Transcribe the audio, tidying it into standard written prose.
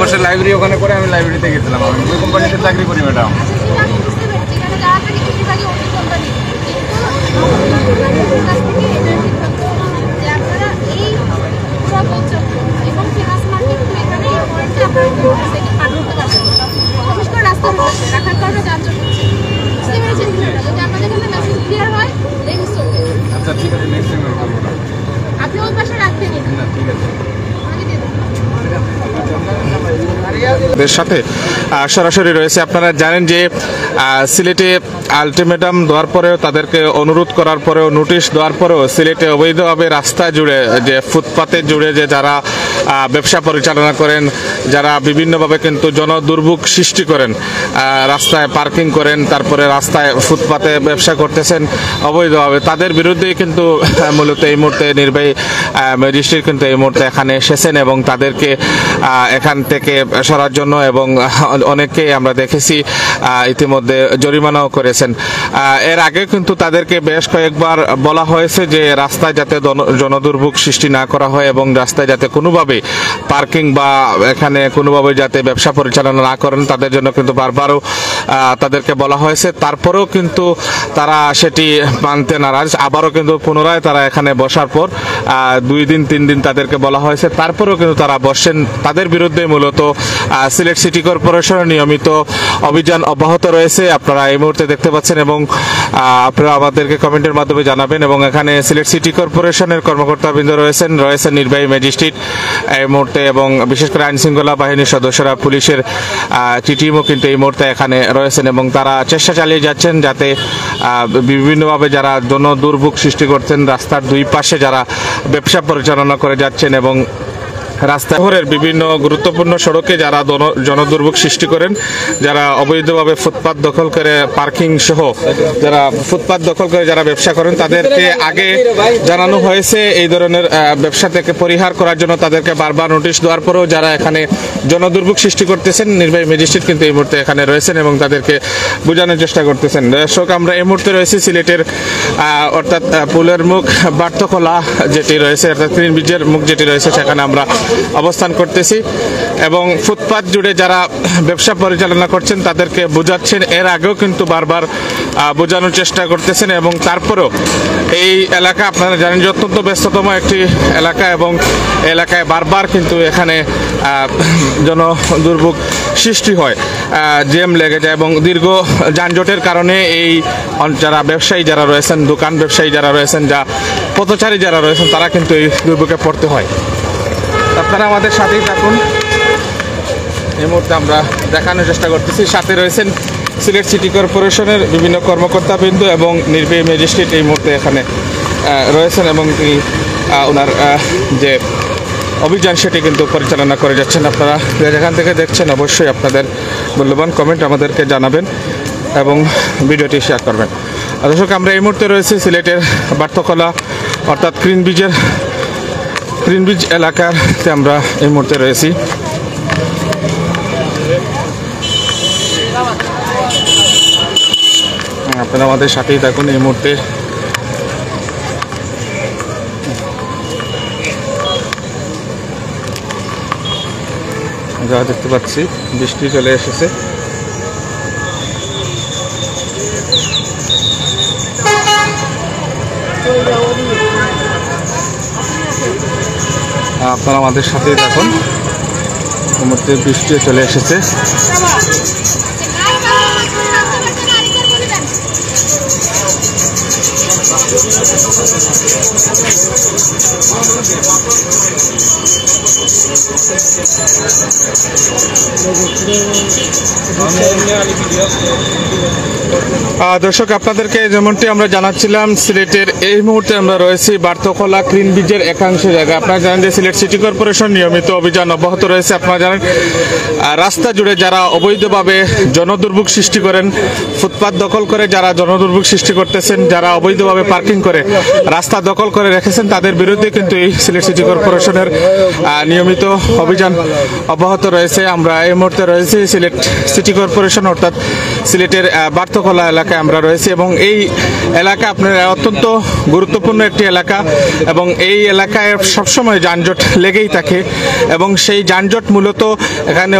পাশে লাইব্রেরি, ওখানে করে আমি লাইব্রেরিতে গেছিলাম। আমি ওই কোম্পানিতে চাকরি করি ম্যাডাম। আচ্ছা ঠিক আছে, নেক্সট টাইম করবো না। আপনি ওই পাশে রাখবেন না? ঠিক আছে। সাথে সরাসরি রয়েছে। আপনারা জানেন যে সিলেটে আলটিমেটাম দেওয়ার পরেও, তাদেরকে অনুরোধ করার পরেও, নোটিশ দেওয়ার পরেও সিলেটে অবৈধভাবে রাস্তা জুড়ে, যে ফুটপাতে জুড়ে যে যারা ব্যবসা পরিচালনা করেন, যারা বিভিন্নভাবে কিন্তু জনদুর্ভোগ সৃষ্টি করেন, রাস্তায় পার্কিং করেন, তারপরে রাস্তায় ফুটপাতে ব্যবসা করতেছেন অবৈধভাবে, তাদের বিরুদ্ধেই কিন্তু মূলত এই মুহূর্তে নির্বাহী ম্যাজিস্ট্রেট কিন্তু এই মুহূর্তে এখানে এসেছেন এবং তাদেরকে এখান থেকে সরার জন্য, এবং অনেককেই আমরা দেখেছি ইতিমধ্যে জরিমানাও করেছেন। এর আগে কিন্তু তাদেরকে বেশ কয়েকবার বলা হয়েছে যে রাস্তায় যাতে জনদুর্ভোগ সৃষ্টি না করা হয় এবং রাস্তায় যাতে কোনোভাবে পার্কিং বা এখানে কোনোভাবে যাতে ব্যবসা পরিচালনা না করেন, তাদের জন্য কিন্তু বারবারও তাদেরকে বলা হয়েছে। তারপরেও কিন্তু তারা সেটি মানতে নারাজ। আবারও কিন্তু পুনরায় তারা এখানে বসার পর 2 দিন 3 দিন তাদেরকে বলা হয়েছে, তারপরেও কিন্তু তারা বসছেন। তাদের বিরুদ্ধে মূলত সিলেট সিটি কর্পোরেশনের নিয়মিত অভিযান অব্যাহত রয়েছে, আপনারা এই মুহূর্তে দেখতে পাচ্ছেন, এবং আপনারা আমাদেরকে কমেন্টের মাধ্যমে জানাবেন। এবং এখানে সিলেট সিটি কর্পোরেশনের কর্মকর্তাবৃন্দ রয়েছেন নির্বাহী ম্যাজিস্ট্রেট এই মুহূর্তে, এবং বিশেষ করে আইন শৃঙ্খলা বাহিনীর সদস্যরা, পুলিশের টিমও কিন্তু এই মুহূর্তে এখানে রয়েছেন, এবং তারা চেষ্টা চালিয়ে যাচ্ছেন যাতে বিভিন্নভাবে যারা জনদুর্ভোগ সৃষ্টি করছেন, রাস্তার 2 পাশে যারা ব্যবসা পরিচালনা করে যাচ্ছেন এবং রাস্তা শহরের বিভিন্ন গুরুত্বপূর্ণ সড়কে যারা জনদুর্ভোগ সৃষ্টি করেন, যারা অবৈধভাবে ফুটপাত দখল করে, পার্কিং সহ যারা ফুটপাত দখল করে যারা ব্যবসা করেন, তাদেরকে আগে জানানো হয়েছে এই ধরনের ব্যবসা থেকে পরিহার করার জন্য। তাদেরকে বারবার নোটিশ দেওয়ার পরেও যারা এখানে জনদুর্ভোগ সৃষ্টি করতেছেন, নির্বাহী ম্যাজিস্ট্রেট কিন্তু এই মুহূর্তে এখানে রয়েছেন এবং তাদেরকে বোঝানোর চেষ্টা করতেছেন। দর্শক, আমরা এই মুহূর্তে রয়েছি সিলেটের অর্থাৎ পুলের মুখ বার্থখোলা যেটি রয়েছে, অর্থাৎ গ্রিন ব্রিজের মুখ যেটি রয়েছে, সেখানে আমরা অবস্থান করতেছি এবং ফুটপাত জুড়ে যারা ব্যবসা পরিচালনা করছেন তাদেরকে বোঝাচ্ছেন। এর আগেও কিন্তু বারবার বোঝানোর চেষ্টা করতেছেন এবং তারপরেও এই এলাকা আপনারা জানেন যে অত্যন্ত ব্যস্ততম একটি এলাকা, এবং এলাকায় বারবার কিন্তু এখানে জনদুর্ভোগ সৃষ্টি হয়, জ্যাম লেগে যায় এবং দীর্ঘ যানজটের কারণে এই যারা ব্যবসায়ী যারা রয়েছেন, দোকান ব্যবসায়ী যারা রয়েছেন, যা পথচারী যারা রয়েছেন, তারা কিন্তু এই দুর্ভোগে পড়তে হয়। আপনারা আমাদের সাথেই থাকুন। এই মুহূর্তে আমরা দেখানোর চেষ্টা করতেছি। সাথে রয়েছেন সিলেট সিটি কর্পোরেশনের বিভিন্ন কর্মকর্তাবৃন্দ এবং নির্বাহী ম্যাজিস্ট্রেট এই মুহূর্তে এখানে রয়েছেন, এবং তিনি ওনার যে অভিযান সেটি কিন্তু পরিচালনা করে যাচ্ছেন। আপনারা যেখান থেকে দেখছেন অবশ্যই আপনাদের মূল্যবান কমেন্ট আমাদেরকে জানাবেন এবং ভিডিওটি শেয়ার করবেন। দর্শক, আমরা এই মুহূর্তে রয়েছি সিলেটের বার্থখোলা অর্থাৎ গ্রিন ব্রিজ এলাকাতে আমরা এই মুহূর্তে রয়েছি। আপনারা আমাদের সাথেই থাকুন। এই মুহূর্তে যা দেখতে পাচ্ছি বৃষ্টি চলে এসেছে। আপনারা আমাদের সাথেই থাকুন। এই মুহূর্তে বৃষ্টি চলে এসেছে। দর্শক, আপনাদেরকে যেমনটি আমরা জানাচ্ছিলাম, সিলেটের এই মুহূর্তে আমরা রয়েছি বার্থখোলা গ্রিন ব্রিজের একাংশ জায়গা। আপনারা জানেন যে সিলেট সিটি কর্পোরেশন নিয়মিত অভিযান অব্যাহত রয়েছে। আপনারা জানেন রাস্তা জুড়ে যারা অবৈধভাবে জনদুর্ভোগ সৃষ্টি করেন, ফুটপাত দখল করে যারা জনদুর্ভোগ সৃষ্টি করতেছেন, যারা অবৈধভাবে পার্কিং করে রাস্তা দখল করে রেখেছেন, তাদের বিরুদ্ধে কিন্তু এই সিলেট সিটি কর্পোরেশনের নিয়মিত অভিযান অব্যাহত রয়েছে। আমরা এই মুহূর্তে রয়েছি সিলেট সিটি কর্পোরেশন অর্থাৎ সিলেটের বার্থখোলা মুক্তকলা এলাকায় আমরা রয়েছি এবং এই এলাকা আপনার অত্যন্ত গুরুত্বপূর্ণ একটি এলাকা এবং এই এলাকায় সবসময় যানজট লেগেই থাকে এবং সেই যানজট মূলত এখানে